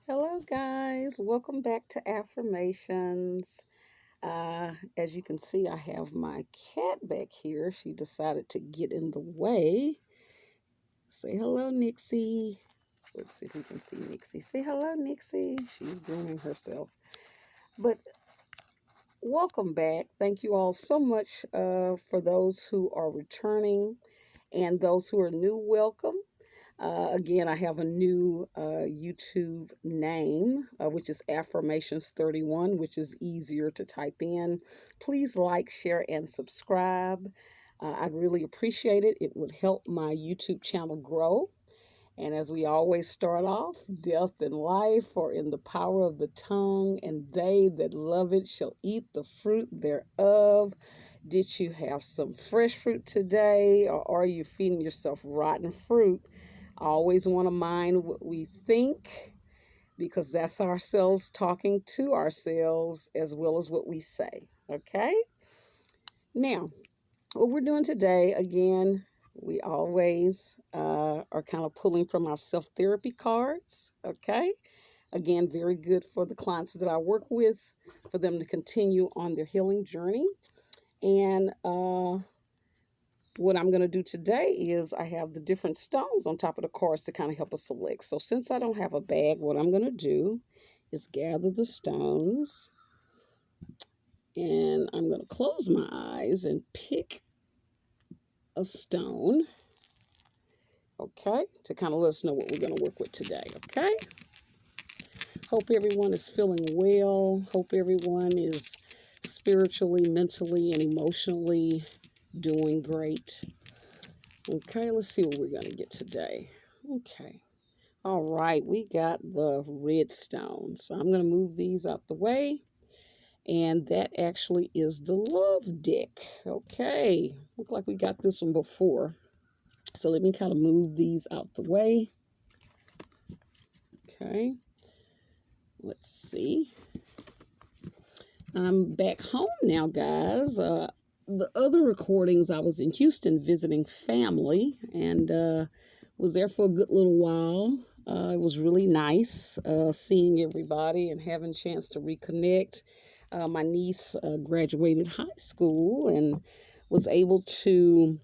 Hello, guys. Welcome back to Affirmations. As you can see, I have my cat back here. She decided to get in the way. Say hello, Nixie. Let's see if we can see Nixie. Say hello, Nixie. She's grooming herself. But welcome back. Thank you all so much for those who are returning and those who are new. Welcome. Again, I have a new YouTube name, which is Affirmations 31, which is easier to type in. Please like, share, and subscribe. I'd really appreciate it. It would help my YouTube channel grow. And as we always start off, death and life are in the power of the tongue, and they that love it shall eat the fruit thereof. Did you have some fresh fruit today, or are you feeding yourself rotten fruit? I always want to mind what we think because that's ourselves talking to ourselves as well as what we say. Okay? Now, what we're doing today, again, we always are kind of pulling from our self therapy cards. Okay? Again, very good for the clients that I work with, for them to continue on their healing journey. And what I'm going to do today is I have the different stones on top of the cards to kind of help us select. So since I don't have a bag, what I'm going to do is gather the stones, and I'm going to close my eyes and pick a stone, okay, to kind of let us know what we're going to work with today, okay? Hope everyone is feeling well. Hope everyone is spiritually, mentally, and emotionally doing great. Okay, let's see what we're going to get today. Okay. All right, we got the red stone. So I'm going to move these out the way. And that actually is the love deck. Okay, look like we got this one before. So let me kind of move these out the way. Okay, let's see. I'm back home now, guys. The other recordings, I was in Houston visiting family and was there for a good little while. It was really nice seeing everybody and having a chance to reconnect. My niece graduated high school and was able to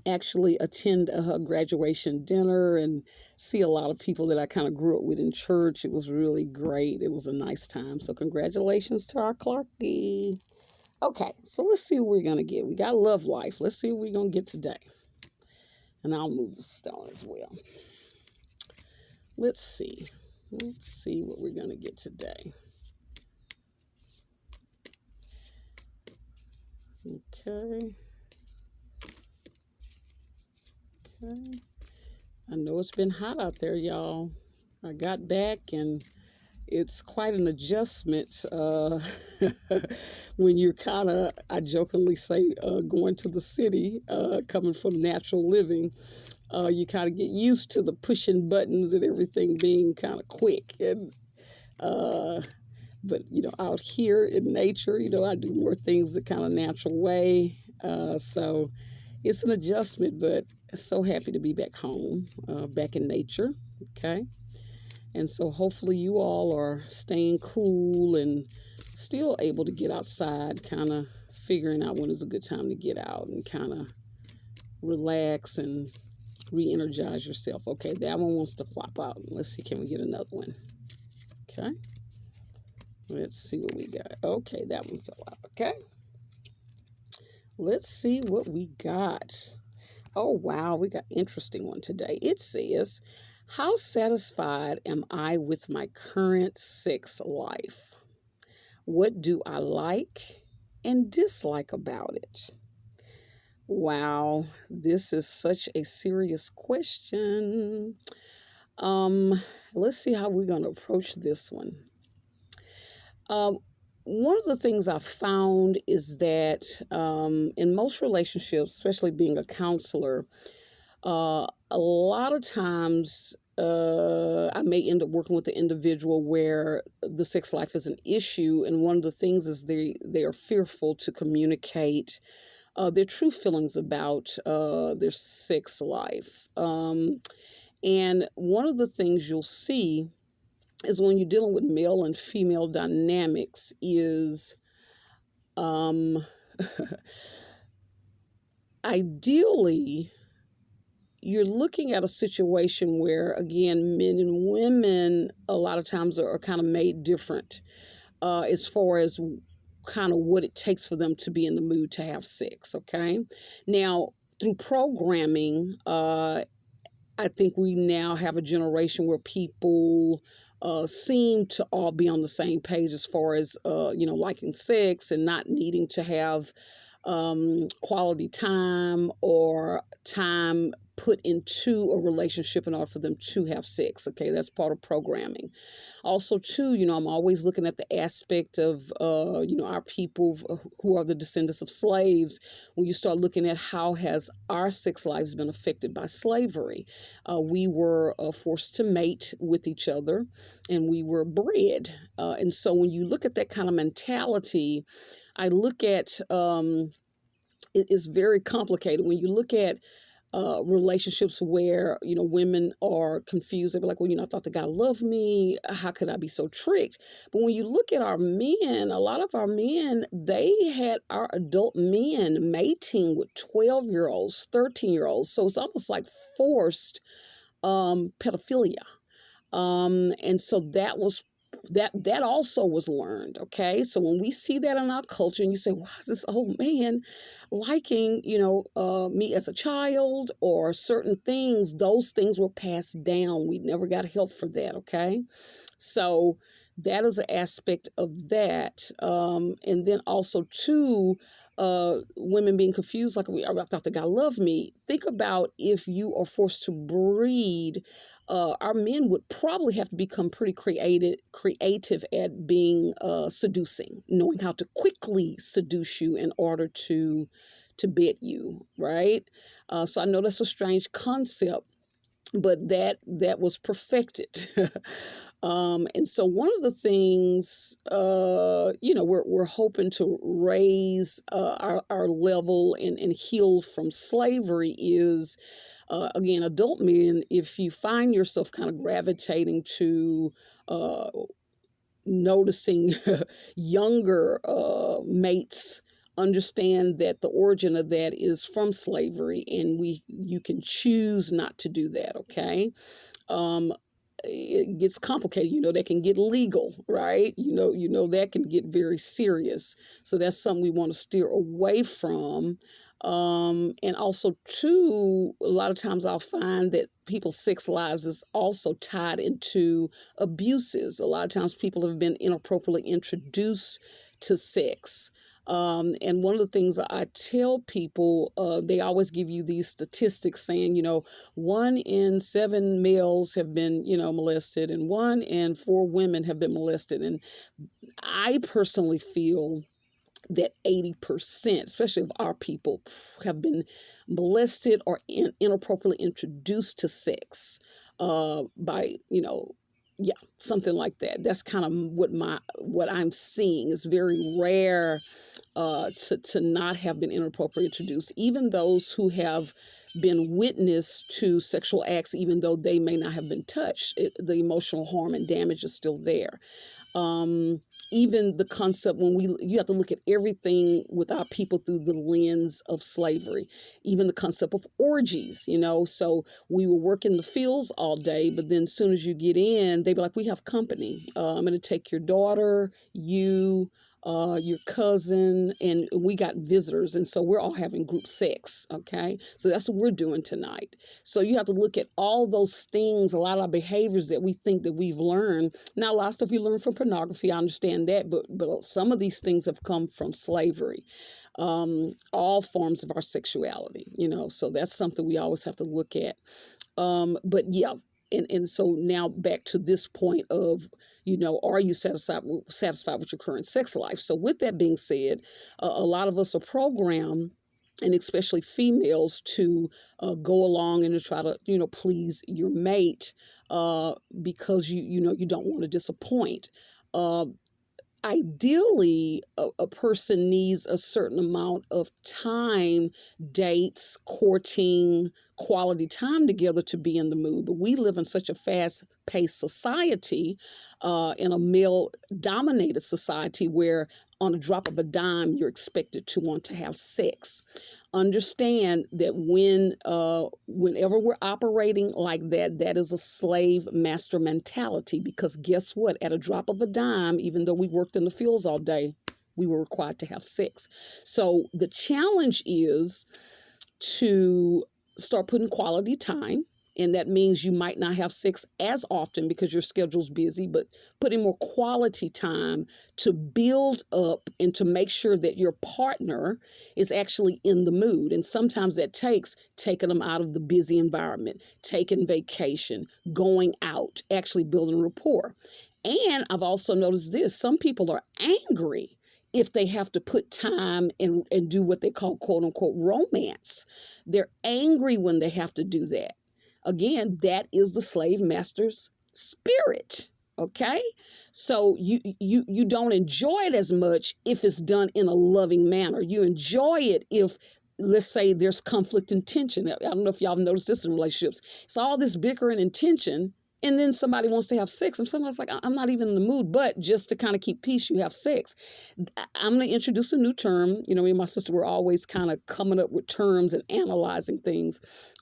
actually attend her graduation dinner and see a lot of people that I kind of grew up with in church. It was really great. It was a nice time. So congratulations to our Clarkie. Okay, so let's see what we're going to get. We got love life. Let's see what we're going to get today. And I'll move the stone as well. Let's see. Let's see what we're going to get today. Okay. Okay. I know it's been hot out there, y'all. I got back and it's quite an adjustment when you're kind of, I jokingly say, going to the city, coming from natural living. You kind of get used to the pushing buttons and everything being kind of quick. And but out here in nature, I do more things the kind of natural way. So it's an adjustment, but so happy to be back home, back in nature. Okay. And so hopefully you all are staying cool and still able to get outside, kind of figuring out when is a good time to get out and kind of relax and re-energize yourself. Okay, that one wants to flop out. Let's see, can we get another one? Okay. Let's see what we got. Okay, that one fell out. Okay. Let's see what we got. Oh, wow, we got an interesting one today. It says, how satisfied am I with my current sex life? What do I like and dislike about it? Wow, this is such a serious question. Um, let's see how we're going to approach this one. Um, One of the things I've found is that in most relationships, especially being a counselor, a lot of times I may end up working with the individual where the sex life is an issue, and one of the things is they are fearful to communicate their true feelings about their sex life. And one of the things you'll see is when you're dealing with male and female dynamics is um, ideally you're looking at a situation where, again, men and women a lot of times are kind of made different as far as kind of what it takes for them to be in the mood to have sex. Okay. Now, through programming, I think we now have a generation where people seem to all be on the same page as far as, liking sex and not needing to have quality time or time put into a relationship in order for them to have sex. Okay, that's part of programming. Also, too, I'm always looking at the aspect of, our people who are the descendants of slaves. When you start looking at how has our sex lives been affected by slavery, we were forced to mate with each other, and we were bred. And so, when you look at that kind of mentality, I look at it's very complicated when you look at relationships where women are confused. They're like, well, I thought the guy loved me. How could I be so tricked? But when you look at our men, a lot of our men, they had our adult men mating with 12-year-olds, 13-year-olds. So it's almost like forced pedophilia. And so that also was learned. Okay, so when we see that in our culture, and you say, why is this old man liking me as a child or certain things? Those things were passed down. We never got help for that. Okay, so that is an aspect of that. And then also too, women being confused, like, I thought the guy loved me. Think about if you are forced to breed. Our men would probably have to become pretty creative at being seducing, knowing how to quickly seduce you in order to bed you, right? So I know that's a strange concept, but that was perfected. And so one of the things, we're hoping to raise our level and heal from slavery is, again, adult men. If you find yourself kind of gravitating to noticing younger mates, understand that the origin of that is from slavery, and you can choose not to do that. Okay. It gets complicated. That can get legal, right? That can get very serious. So that's something we want to steer away from. And also, too, a lot of times I'll find that people's sex lives is also tied into abuses. A lot of times people have been inappropriately introduced to sex. And one of the things I tell people, they always give you these statistics saying, 1 in 7 males have been, molested, and 1 in 4 women have been molested. And I personally feel that 80%, especially of our people, have been molested or inappropriately introduced to sex by, something like that. That's kind of what I'm seeing. It's very rare to not have been inappropriately introduced. Even those who have been witness to sexual acts, even though they may not have been touched, the emotional harm and damage is still there. Even the concept you have to look at everything with our people through the lens of slavery. Even the concept of orgies, so we will work in the fields all day, but then as soon as you get in, they be like, we have company. I'm going to take your daughter, your cousin, and we got visitors. And so we're all having group sex. Okay. So that's what we're doing tonight. So you have to look at all those things, a lot of our behaviors that we think that we've learned. Now, a lot of stuff you learn from pornography, I understand that, but some of these things have come from slavery, all forms of our sexuality, so that's something we always have to look at. But yeah. And so now back to this point of, are you satisfied with your current sex life? So with that being said, a lot of us are programmed, and especially females, to go along and to try to, please your mate because you don't want to disappoint. Ideally, a person needs a certain amount of time, dates, courting, quality time together to be in the mood. But we live in such a fast paced society, in a male-dominated society where on a drop of a dime, you're expected to want to have sex. Understand that whenever we're operating like that, that is a slave master mentality, because guess what? At a drop of a dime, even though we worked in the fields all day, we were required to have sex. So the challenge is to start putting quality time. And that means you might not have sex as often because your schedule's busy, but putting more quality time to build up and to make sure that your partner is actually in the mood. And sometimes that takes taking them out of the busy environment, taking vacation, going out, actually building rapport. And I've also noticed this: some people are angry if they have to put time and do what they call quote unquote romance. They're angry when they have to do that. Again, that is the slave master's spirit. Okay, so you don't enjoy it as much if it's done in a loving manner. You enjoy it if, let's say, there's conflict and tension. I don't know if y'all have noticed this in relationships. It's all this bickering and tension, and then somebody wants to have sex, and somebody's like, I'm not even in the mood, but just to kind of keep peace, you have sex. I'm going to introduce a new term. You know, me and my sister were always kind of coming up with terms and analyzing things.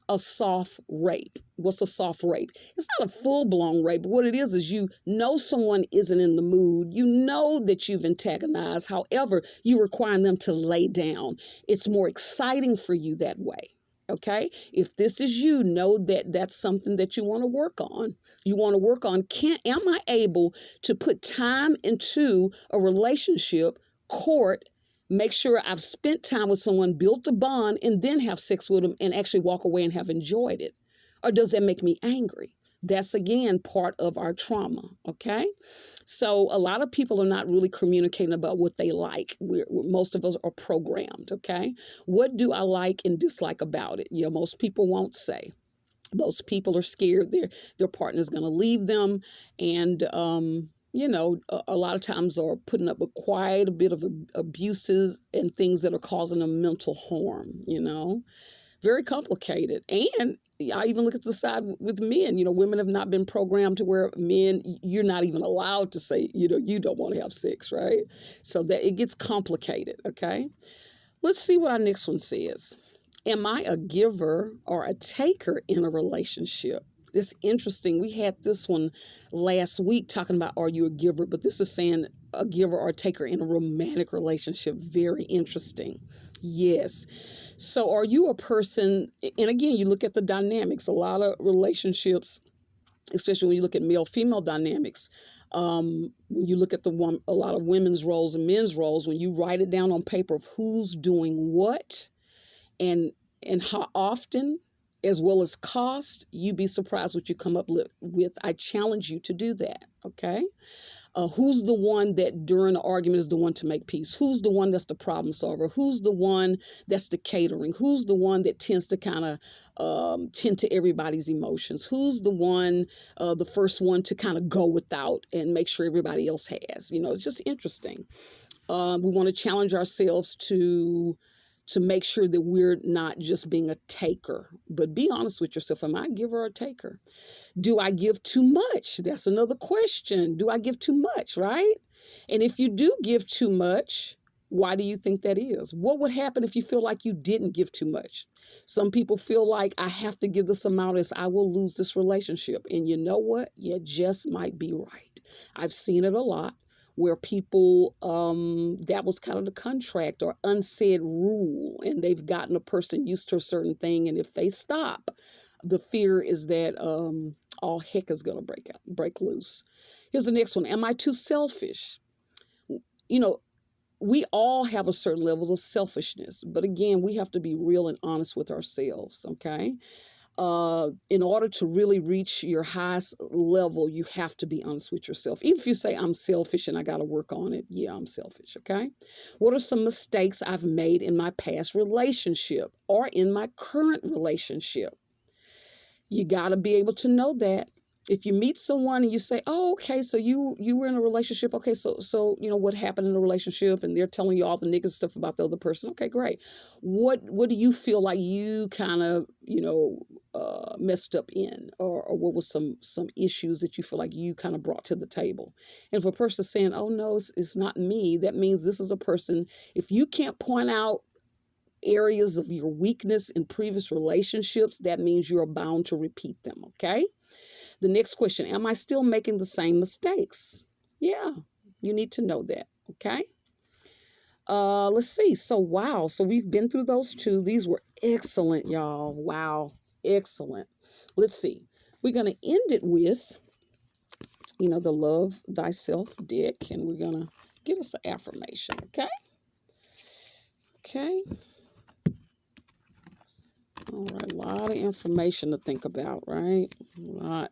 A soft rape. What's a soft rape? It's not a full-blown rape, but what it is you know someone isn't in the mood. You know that you've antagonized. However, you're requiring them to lay down. It's more exciting for you that way. Okay, if this is you, know that that's something that you want to work on. You want to work on, am I able to put time into a relationship, court, make sure I've spent time with someone, built a bond, and then have sex with them and actually walk away and have enjoyed it? Or does that make me angry? That's, again, part of our trauma, okay? So a lot of people are not really communicating about what they like. Most of us are programmed, okay? What do I like and dislike about it? You know, most people won't say. Most people are scared their partner's going to leave them, and you know, a lot of times are putting up with quite a bit of abuses and things that are causing them mental harm, you know. Very complicated. And I even look at the side with men. You know, women have not been programmed to where men, you're not even allowed to say, you know, you don't want to have sex, right? So that it gets complicated, okay? Let's see what our next one says. Am I a giver or a taker in a relationship? It's interesting. We had this one last week talking about, are you a giver? But this is saying a giver or a taker in a romantic relationship. Very interesting. Yes. So are you a person, and again, you look at the dynamics, a lot of relationships, especially when you look at male-female dynamics, when you look at a lot of women's roles and men's roles, when you write it down on paper of who's doing what and how often, as well as cost, you'd be surprised what you come up with. I challenge you to do that, okay? Who's the one that during the argument is the one to make peace? Who's the one that's the problem solver? Who's the one that's the catering? Who's the one that tends to kind of tend to everybody's emotions? Who's the one, the first one to kind of go without and make sure everybody else has? You know, it's just interesting. We want to challenge ourselves to make sure that we're not just being a taker, but be honest with yourself. Am I a giver or a taker? Do I give too much? That's another question. Do I give too much, right? And if you do give too much, why do you think that is? What would happen if you feel like you didn't give too much? Some people feel like I have to give this amount as I will lose this relationship. And you know what? You just might be right. I've seen it a lot, where people, that was kind of the contract or unsaid rule, and they've gotten a person used to a certain thing, and if they stop, the fear is that all heck is going to break loose. Here's the next one. Am I too selfish? You know, we all have a certain level of selfishness, but again, we have to be real and honest with ourselves, okay? In order to really reach your highest level, you have to be honest with yourself. Even if you say, I'm selfish and I got to work on it. Yeah, I'm selfish. Okay. What are some mistakes I've made in my past relationship or in my current relationship? You got to be able to know that. If you meet someone and you say, "Oh, okay, so you were in a relationship. Okay, so what happened in the relationship?" And they're telling you all the negative stuff about the other person. Okay, great. What do you feel like you kind of messed up in, or what was some issues that you feel like you kind of brought to the table? And if a person's saying, "Oh no, it's not me," that means this is a person. If you can't point out areas of your weakness in previous relationships, that means you're bound to repeat them. Okay. The next question, am I still making the same mistakes? Yeah, you need to know that. Okay. Let's see. So, wow. So, we've been through those two. These were excellent, y'all. Wow. Excellent. Let's see. We're going to end it with, the love thyself deck, and we're going to give us an affirmation. Okay. Okay. All right. A lot of information to think about, right? A lot.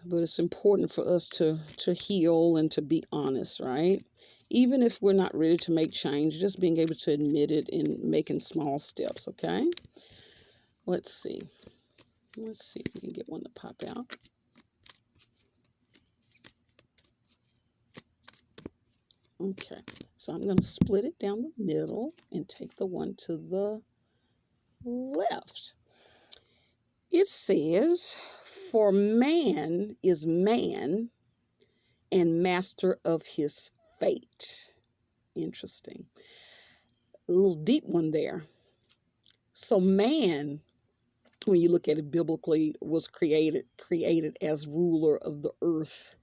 But it's important for us to heal and to be honest, right? Even if we're not ready to make change, just being able to admit it and making small steps. Okay. Let's see. Let's see if we can get one to pop out. Okay. So I'm going to split it down the middle and take the one to the left. It says, "For man is man and master of his fate." Interesting. A little deep one there. So man, when you look at it biblically, was created as ruler of the earth.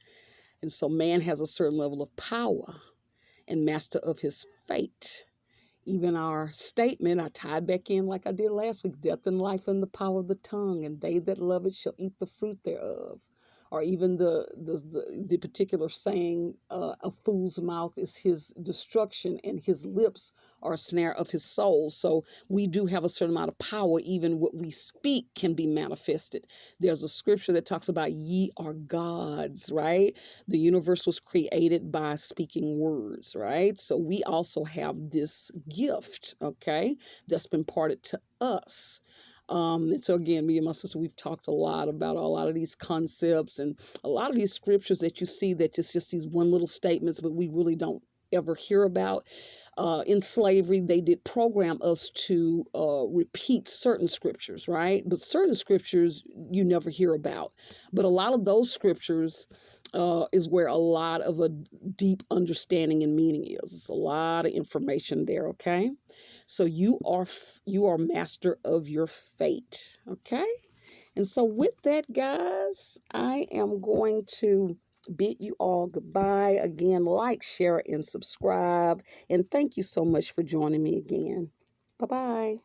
And so man has a certain level of power and master of his fate. Even our statement, I tied back in like I did last week, death and life in the power of the tongue, and they that love it shall eat the fruit thereof. Or even the particular saying, a fool's mouth is his destruction and his lips are a snare of his soul. So we do have a certain amount of power. Even what we speak can be manifested. There's a scripture that talks about ye are gods, right? The universe was created by speaking words, right? So we also have this gift, okay, that's been imparted to us. And so again, me and my sister, we've talked a lot about a lot of these concepts and a lot of these scriptures that you see that just these one little statements, but we really don't ever hear about. In slavery, they did program us to repeat certain scriptures, right? But certain scriptures you never hear about. But a lot of those scriptures is where a lot of a deep understanding and meaning is. It's a lot of information there, okay? So you are master of your fate, okay? And so with that, guys, I am going to bid you all goodbye. Again, like, share, and subscribe. And thank you so much for joining me again. Bye-bye.